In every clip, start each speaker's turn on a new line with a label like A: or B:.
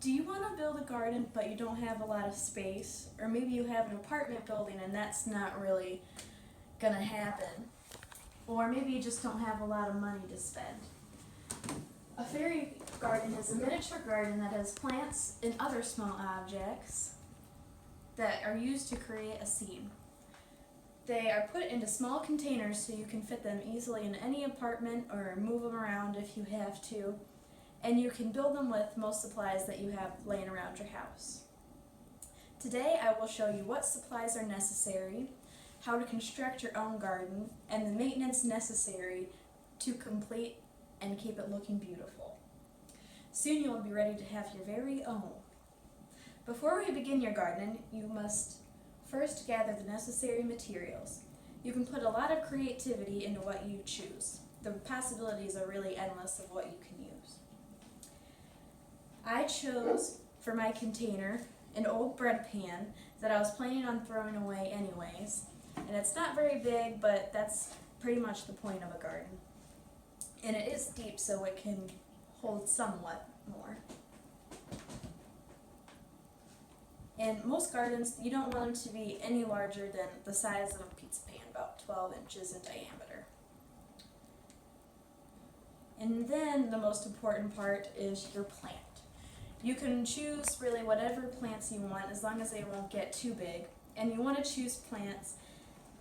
A: Do you want to build a garden but you don't have a lot of space? Or maybe you have an apartment building and that's not really gonna happen. Or maybe you just don't have a lot of money to spend. A fairy garden is a miniature garden that has plants and other small objects that are used to create a scene. They are put into small containers so you can fit them easily in any apartment or move them around if you have to. And you can build them with most supplies that you have laying around your house. Today I will show you what supplies are necessary, how to construct your own garden, and the maintenance necessary to complete and keep it looking beautiful. Soon you will be ready to have your very own. Before we begin your garden, you must first gather the necessary materials. You can put a lot of creativity into what you choose. The possibilities are really endless of what you can use. I chose for my container an old bread pan that I was planning on throwing away anyways. And it's not very big, but that's pretty much the point of a garden. And it is deep, so it can hold somewhat more. And most gardens, you don't want them to be any larger than the size of a pizza pan, about 12 inches in diameter. And then the most important part is your plant. You can choose really whatever plants you want as long as they won't get too big. And you want to choose plants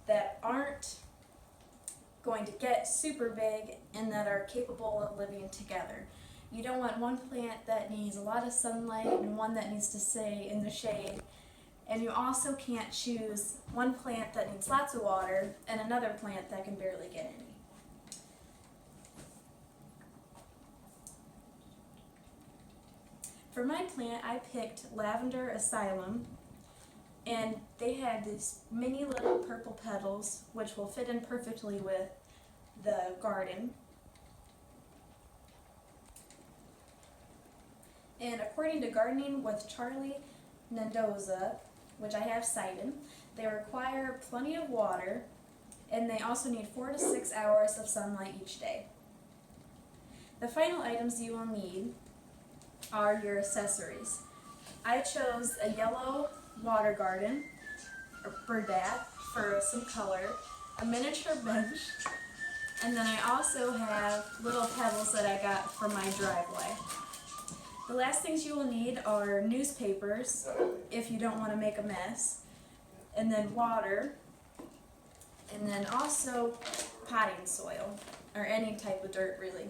A: that aren't going to get super big and that are capable of living together. You don't want one plant that needs a lot of sunlight and one that needs to stay in the shade. And you also can't choose one plant that needs lots of water and another plant that can barely get any. For my plant, I picked Lavender Asylum, and they had these mini little purple petals which will fit in perfectly with the garden. And according to Gardening with Charlie Mendoza, which I have cited, they require plenty of water, and they also need 4 to 6 hours of sunlight each day. The final items you will need are your accessories. I chose a yellow water garden, or bird bath, for some color, a miniature bench, and then I also have little pebbles that I got from my driveway. The last things you will need are newspapers, if you don't want to make a mess, and then water, and then also potting soil, or any type of dirt really.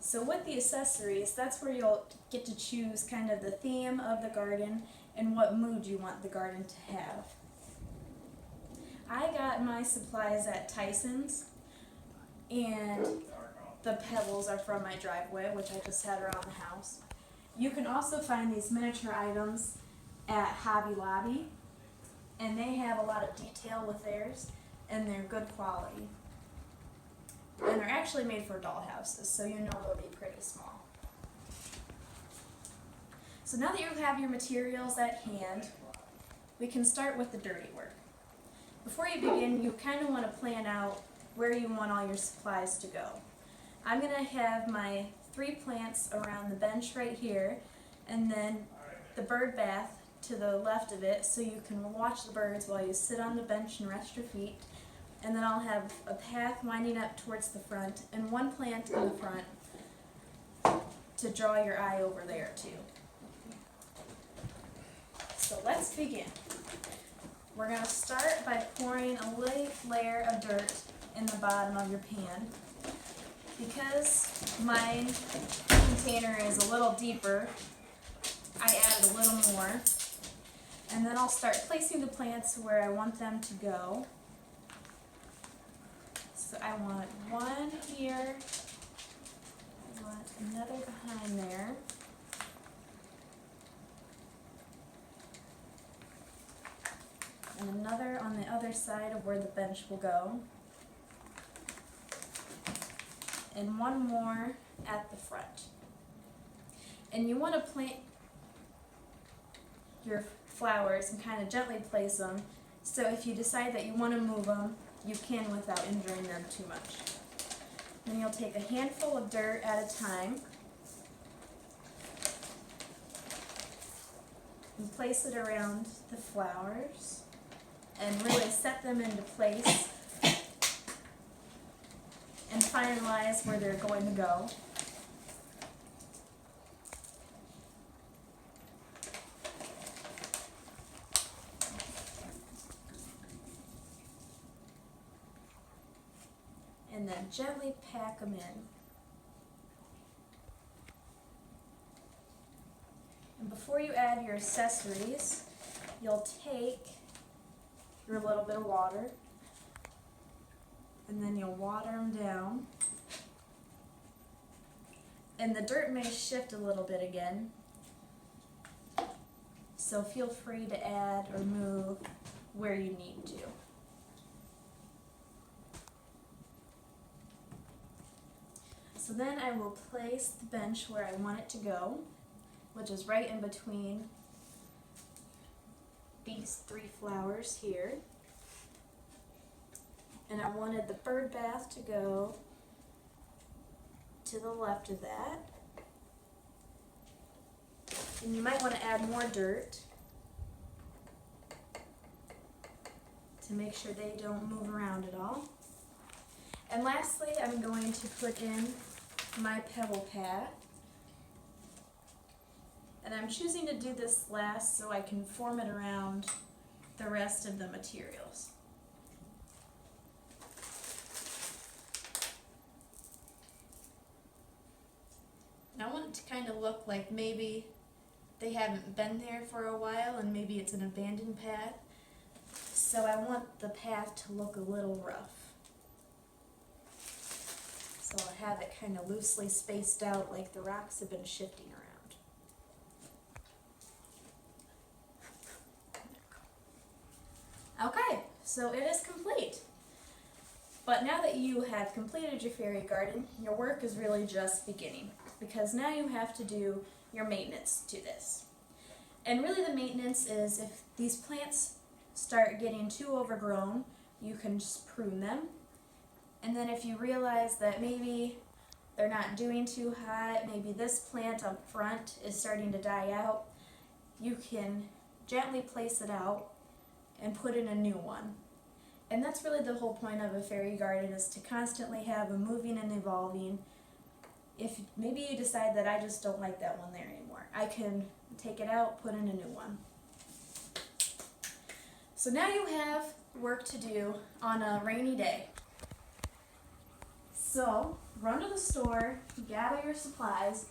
A: So with the accessories, that's where you'll get to choose kind of the theme of the garden and what mood you want the garden to have. I got my supplies at Tyson's, and the pebbles are from my driveway, which I just had around the house. You can also find these miniature items at Hobby Lobby, and they have a lot of detail with theirs, and they're good quality. And they're actually made for doll houses, so you know they'll be pretty small. So now that you have your materials at hand, we can start with the dirty work. Before you begin, you kind of want to plan out where you want all your supplies to go. I'm going to have my 3 plants around the bench right here, and then the bird bath to the left of it so you can watch the birds while you sit on the bench and rest your feet. And then I'll have a path winding up towards the front and one plant in the front to draw your eye over there too. So let's begin. We're going to start by pouring a light layer of dirt in the bottom of your pan. Because my container is a little deeper, I added a little more. And then I'll start placing the plants where I want them to go. So I want one here, I want another behind there, and another on the other side of where the bench will go, and one more at the front. And you want to plant your flowers and kind of gently place them, so if you decide that you want to move them, you can without injuring them too much. Then you'll take a handful of dirt at a time and place it around the flowers and really set them into place and finalize where they're going to go. And then gently pack them in. And before you add your accessories, you'll take your little bit of water and then you'll water them down. And the dirt may shift a little bit again, so feel free to add or move where you need to. So then I will place the bench where I want it to go, which is right in between these 3 flowers here. And I wanted the bird bath to go to the left of that. And you might want to add more dirt to make sure they don't move around at all. And lastly, I'm going to put in my pebble pad. And I'm choosing to do this last so I can form it around the rest of the materials. And I want it to kind of look like maybe they haven't been there for a while and maybe it's an abandoned path. So I want the path to look a little rough. So I'll have it kind of loosely spaced out like the rocks have been shifting around. Okay, so it is complete. But now that you have completed your fairy garden, your work is really just beginning, because now you have to do your maintenance to this. And really the maintenance is if these plants start getting too overgrown, you can just prune them. And then if you realize that maybe they're not doing too hot, maybe this plant up front is starting to die out, you can gently place it out and put in a new one. And that's really the whole point of a fairy garden, is to constantly have a moving and evolving. If maybe you decide that I just don't like that one there anymore, I can take it out, put in a new one. So now you have work to do on a rainy day. So run to the store, gather your supplies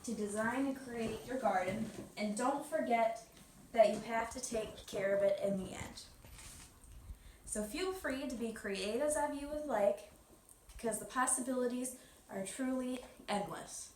A: to design and create your garden, and don't forget that you have to take care of it in the end. So feel free to be creative as you would like, because the possibilities are truly endless.